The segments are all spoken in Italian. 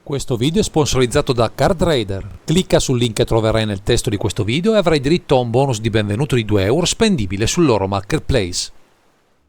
Questo video è sponsorizzato da CardRaider. Clicca sul link che troverai nel testo di questo video e avrai diritto a un bonus di benvenuto di 2 euro spendibile sul loro marketplace.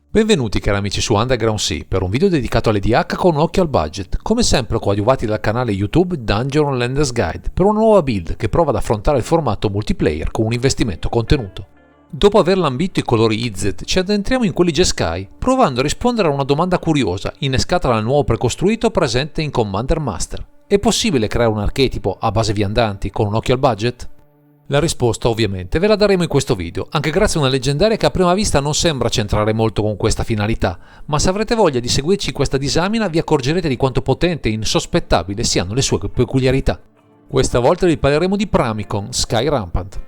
Benvenuti cari amici su Underground Sea per un video dedicato all'EDH con un occhio al budget, come sempre coadiuvati dal canale YouTube Dungeon Landers Guide per una nuova build che prova ad affrontare il formato multiplayer con un investimento contenuto. Dopo aver lambito i colori IZ, ci addentriamo in quelli Jeskai, provando a rispondere a una domanda curiosa, innescata dal nuovo precostruito presente in Commander Master. È possibile creare un archetipo a base viandanti con un occhio al budget? La risposta ovviamente ve la daremo in questo video, anche grazie a una leggendaria che a prima vista non sembra centrare molto con questa finalità, ma se avrete voglia di seguirci in questa disamina vi accorgerete di quanto potente e insospettabile siano le sue peculiarità. Questa volta vi parleremo di Pramikon Sky Rampant.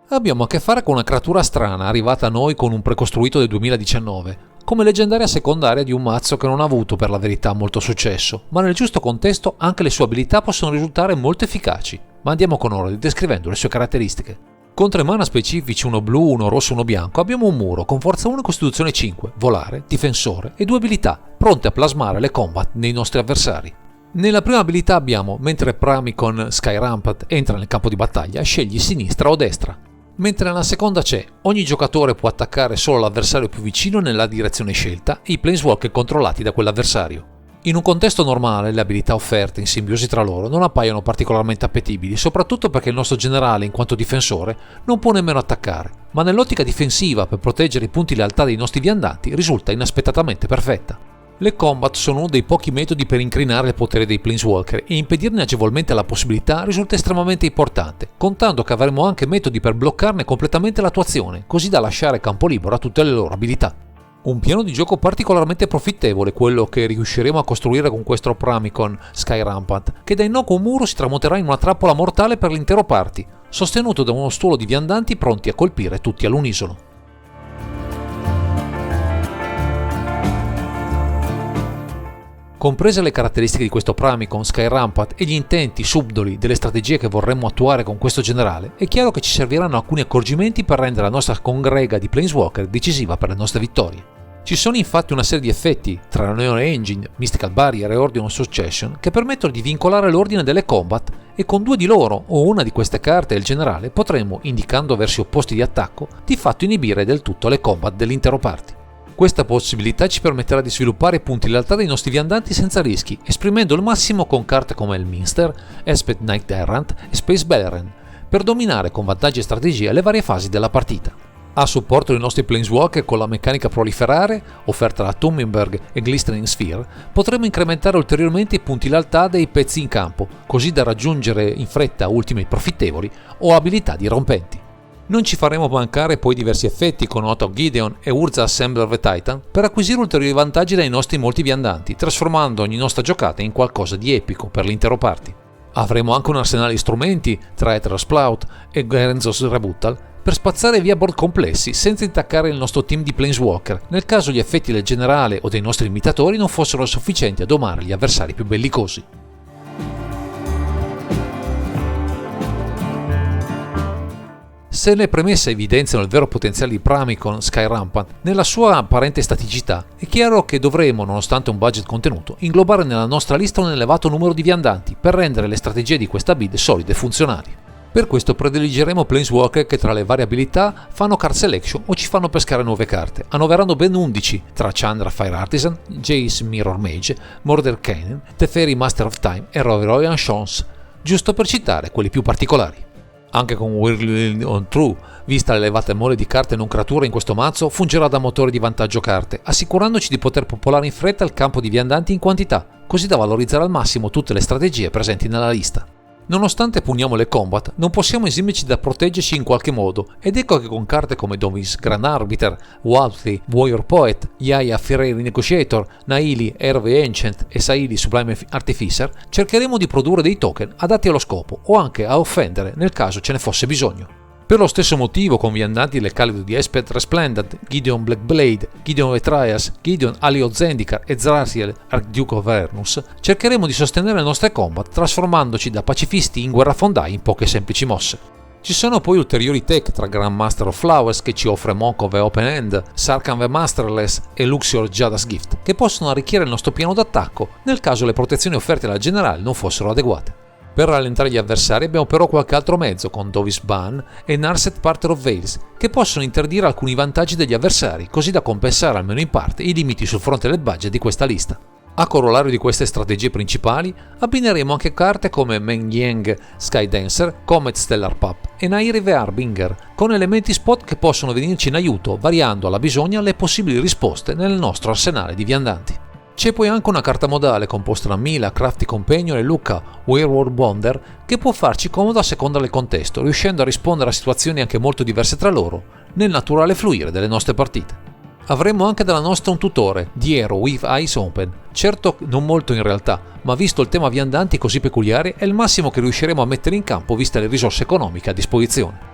Abbiamo a che fare con una creatura strana arrivata a noi con un precostruito del 2019, come leggendaria secondaria di un mazzo che non ha avuto per la verità molto successo, ma nel giusto contesto anche le sue abilità possono risultare molto efficaci. Ma andiamo con ordine descrivendo le sue caratteristiche. Con 3 mana specifici, uno blu, uno rosso e uno bianco, abbiamo un muro con forza 1 e costituzione 5, volare, difensore e 2 abilità, pronte a plasmare le combat nei nostri avversari. Nella prima abilità abbiamo, mentre Pramikon Sky Rampant entra nel campo di battaglia, scegli sinistra o destra. Mentre nella seconda c'è, ogni giocatore può attaccare solo l'avversario più vicino nella direzione scelta e i planeswalker controllati da quell'avversario. In un contesto normale le abilità offerte in simbiosi tra loro non appaiono particolarmente appetibili, soprattutto perché il nostro generale, in quanto difensore, non può nemmeno attaccare, ma nell'ottica difensiva per proteggere i punti lealtà dei nostri viandanti risulta inaspettatamente perfetta. Le combat sono uno dei pochi metodi per incrinare il potere dei planeswalker e impedirne agevolmente la possibilità risulta estremamente importante, contando che avremo anche metodi per bloccarne completamente l'attuazione, così da lasciare campo libero a tutte le loro abilità. Un piano di gioco particolarmente profittevole quello che riusciremo a costruire con questo Pramikon Sky Rampant, che da innocuo muro si tramuterà in una trappola mortale per l'intero party, sostenuto da uno stuolo di viandanti pronti a colpire tutti all'unisono. Comprese le caratteristiche di questo Pramikon Sky Rampant e gli intenti subdoli delle strategie che vorremmo attuare con questo generale, è chiaro che ci serviranno alcuni accorgimenti per rendere la nostra congrega di Planeswalker decisiva per le nostre vittorie. Ci sono infatti una serie di effetti, tra la Neon Engine, Mystical Barrier e Ordinal Succession, che permettono di vincolare l'ordine delle combat e con 2 di loro o una di queste carte e il generale potremo, indicando versi opposti di attacco, di fatto inibire del tutto le combat dell'intero party. Questa possibilità ci permetterà di sviluppare i punti lealtà dei nostri viandanti senza rischi, esprimendo il massimo con carte come il Minster, Elspeth Knight Errant e Space Beleren, per dominare con vantaggi e strategia le varie fasi della partita. A supporto dei nostri Planeswalker con la meccanica proliferare, offerta da Tumenberg e Glistening Sphere, potremo incrementare ulteriormente i punti lealtà dei pezzi in campo, così da raggiungere in fretta ultime profittevoli o abilità dirompenti. Non ci faremo mancare poi diversi effetti con Oath of Gideon e Urza Assembler the Titan per acquisire ulteriori vantaggi dai nostri molti viandanti, trasformando ogni nostra giocata in qualcosa di epico per l'intero party. Avremo anche un arsenale di strumenti tra Aether's Plout e Gerenzos Rebuttal per spazzare via board complessi senza intaccare il nostro team di Planeswalker, nel caso gli effetti del generale o dei nostri imitatori non fossero sufficienti a domare gli avversari più bellicosi. Se le premesse evidenziano il vero potenziale di Pramikon Sky Rampant nella sua apparente staticità, è chiaro che dovremo, nonostante un budget contenuto, inglobare nella nostra lista un elevato numero di viandanti per rendere le strategie di questa build solide e funzionali. Per questo prediligeremo Planeswalker che tra le varie abilità fanno card selection o ci fanno pescare nuove carte, annoverando ben 11 tra Chandra Fire Artisan, Jace Mirror Mage, Murder Cannon, Teferi Master of Time e Royan Chance, giusto per citare quelli più particolari. Anche con Whirling on True, vista l'elevata mole di carte non creature in questo mazzo, fungerà da motore di vantaggio carte, assicurandoci di poter popolare in fretta il campo di viandanti in quantità, così da valorizzare al massimo tutte le strategie presenti nella lista. Nonostante pugniamo le combat, non possiamo esimerci da proteggerci in qualche modo, ed ecco che con carte come Dovis Grand Arbiter, Wildly, Warrior Poet, Yaya Fiery Negotiator, Naili, Herve Ancient e Saili Sublime Artificer cercheremo di produrre dei token adatti allo scopo o anche a offendere nel caso ce ne fosse bisogno. Per lo stesso motivo, con viandanti del calibro di Elspeth Resplendent, Gideon Blackblade, Gideon Etrias, Gideon Alio Zendikar e Zraciel Archduke of Avernus, cercheremo di sostenere le nostre combat trasformandoci da pacifisti in guerrafondai in poche semplici mosse. Ci sono poi ulteriori tech tra Grandmaster of Flowers che ci offre Monk of the Open End, Sarkhan the Masterless e Luxior Jada's Gift, che possono arricchire il nostro piano d'attacco nel caso le protezioni offerte dal generale non fossero adeguate. Per rallentare gli avversari abbiamo però qualche altro mezzo con Dovis Ban e Narset Parter of Veils, che possono interdire alcuni vantaggi degli avversari, così da compensare almeno in parte i limiti sul fronte del budget di questa lista. A corollario di queste strategie principali, abbineremo anche carte come Meng Yang Skydancer, Comet Stellar Pup e Nairi the Harbinger, con elementi spot che possono venirci in aiuto, variando alla bisogna le possibili risposte nel nostro arsenale di viandanti. C'è poi anche una carta modale composta da Mila, Crafty Companion e Luca, Werewolf Wonder, che può farci comodo a seconda del contesto, riuscendo a rispondere a situazioni anche molto diverse tra loro, nel naturale fluire delle nostre partite. Avremo anche dalla nostra un tutore, Diero with Eyes Open, certo non molto in realtà, ma visto il tema viandanti così peculiare è il massimo che riusciremo a mettere in campo viste le risorse economiche a disposizione.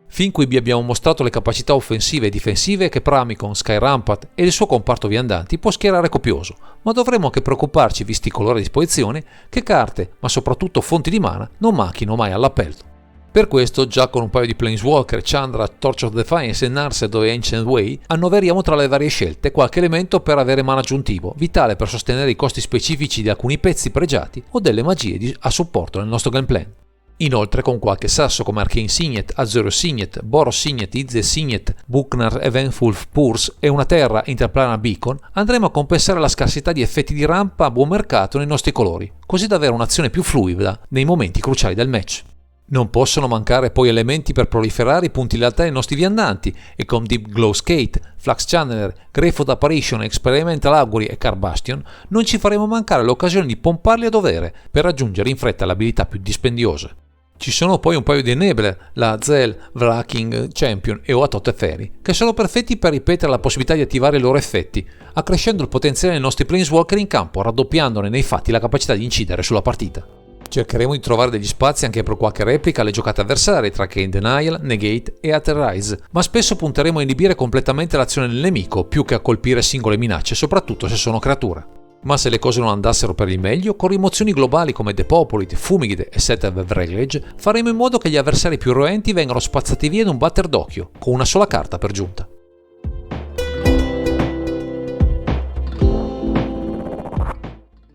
Fin qui vi abbiamo mostrato le capacità offensive e difensive che Pramicon, Sky Rampart e il suo comparto viandanti può schierare copioso, ma dovremmo anche preoccuparci, visti i colori a disposizione, che carte, ma soprattutto fonti di mana, non manchino mai all'appello. Per questo, già con un paio di Planeswalker, Chandra, Torch of Defiance e Narset e Ancient Way, annoveriamo tra le varie scelte qualche elemento per avere mana aggiuntivo, vitale per sostenere i costi specifici di alcuni pezzi pregiati o delle magie a supporto nel nostro gameplan. Inoltre, con qualche sasso come Arcane Signet, Azure Signet, Boros Signet, Izze Signet, Bucknar Eventful Purse e una terra Interplanar Beacon, andremo a compensare la scarsità di effetti di rampa a buon mercato nei nostri colori, così da avere un'azione più fluida nei momenti cruciali del match. Non possono mancare poi elementi per proliferare i punti lealtà dei nostri viandanti, e con Deep Glow Skate, Flux Channeler, Greyfoot Apparition, Experimental Augury e Carbastion non ci faremo mancare l'occasione di pomparli a dovere per raggiungere in fretta le abilità più dispendiose. Ci sono poi un paio di enabler, la Zel, Wracking Champion e Oatot Teferi, che sono perfetti per ripetere la possibilità di attivare i loro effetti, accrescendo il potenziale dei nostri Planeswalker in campo, raddoppiandone nei fatti la capacità di incidere sulla partita. Cercheremo di trovare degli spazi anche per qualche replica alle giocate avversarie tra Kane Denial, Negate e Aetherrise, ma spesso punteremo a inibire completamente l'azione del nemico più che a colpire singole minacce, soprattutto se sono creature. Ma se le cose non andassero per il meglio, con rimozioni globali come Depopulate, Fumigate e Set of Reglage, faremo in modo che gli avversari più roenti vengano spazzati via in un batter d'occhio, con una sola carta per giunta.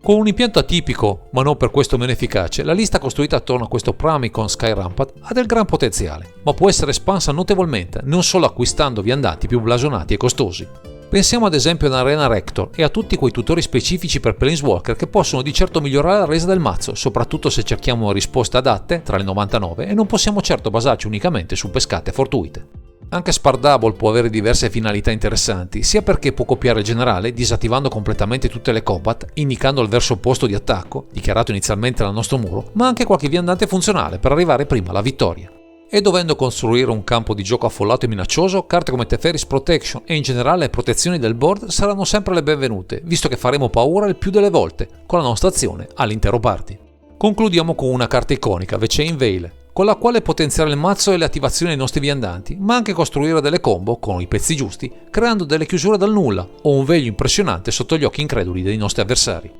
Con un impianto atipico, ma non per questo meno efficace, la lista costruita attorno a questo Pramicon Sky Rampart ha del gran potenziale, ma può essere espansa notevolmente, non solo acquistando viandanti più blasonati e costosi. Pensiamo ad esempio ad Arena Rector e a tutti quei tutori specifici per Planeswalker che possono di certo migliorare la resa del mazzo, soprattutto se cerchiamo risposte adatte tra le 99 e non possiamo certo basarci unicamente su pescate fortuite. Anche Spardable può avere diverse finalità interessanti, sia perché può copiare il generale disattivando completamente tutte le combat, indicando il verso opposto di attacco, dichiarato inizialmente dal nostro muro, ma anche qualche viandante funzionale per arrivare prima alla vittoria. E dovendo costruire un campo di gioco affollato e minaccioso, carte come Teferi's Protection e in generale le protezioni del board saranno sempre le benvenute, visto che faremo paura il più delle volte, con la nostra azione all'intero party. Concludiamo con una carta iconica, The Chain Veil, con la quale potenziare il mazzo e le attivazioni dei nostri viandanti, ma anche costruire delle combo con i pezzi giusti, creando delle chiusure dal nulla o un veglio impressionante sotto gli occhi increduli dei nostri avversari.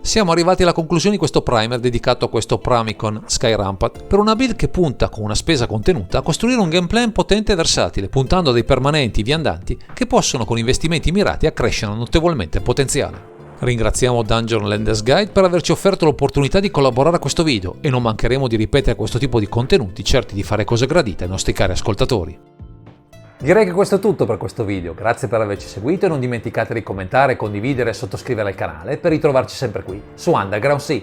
Siamo arrivati alla conclusione di questo primer dedicato a questo Pramicon Sky Rampart per una build che punta, con una spesa contenuta, a costruire un gameplan potente e versatile, puntando a dei permanenti viandanti che possono con investimenti mirati accrescere notevolmente il potenziale. Ringraziamo Dungeon Landers Guide per averci offerto l'opportunità di collaborare a questo video e non mancheremo di ripetere questo tipo di contenuti, certi di fare cose gradite ai nostri cari ascoltatori. Direi che questo è tutto per questo video, grazie per averci seguito e non dimenticate di commentare, condividere e sottoscrivere il canale per ritrovarci sempre qui su Underground Sea.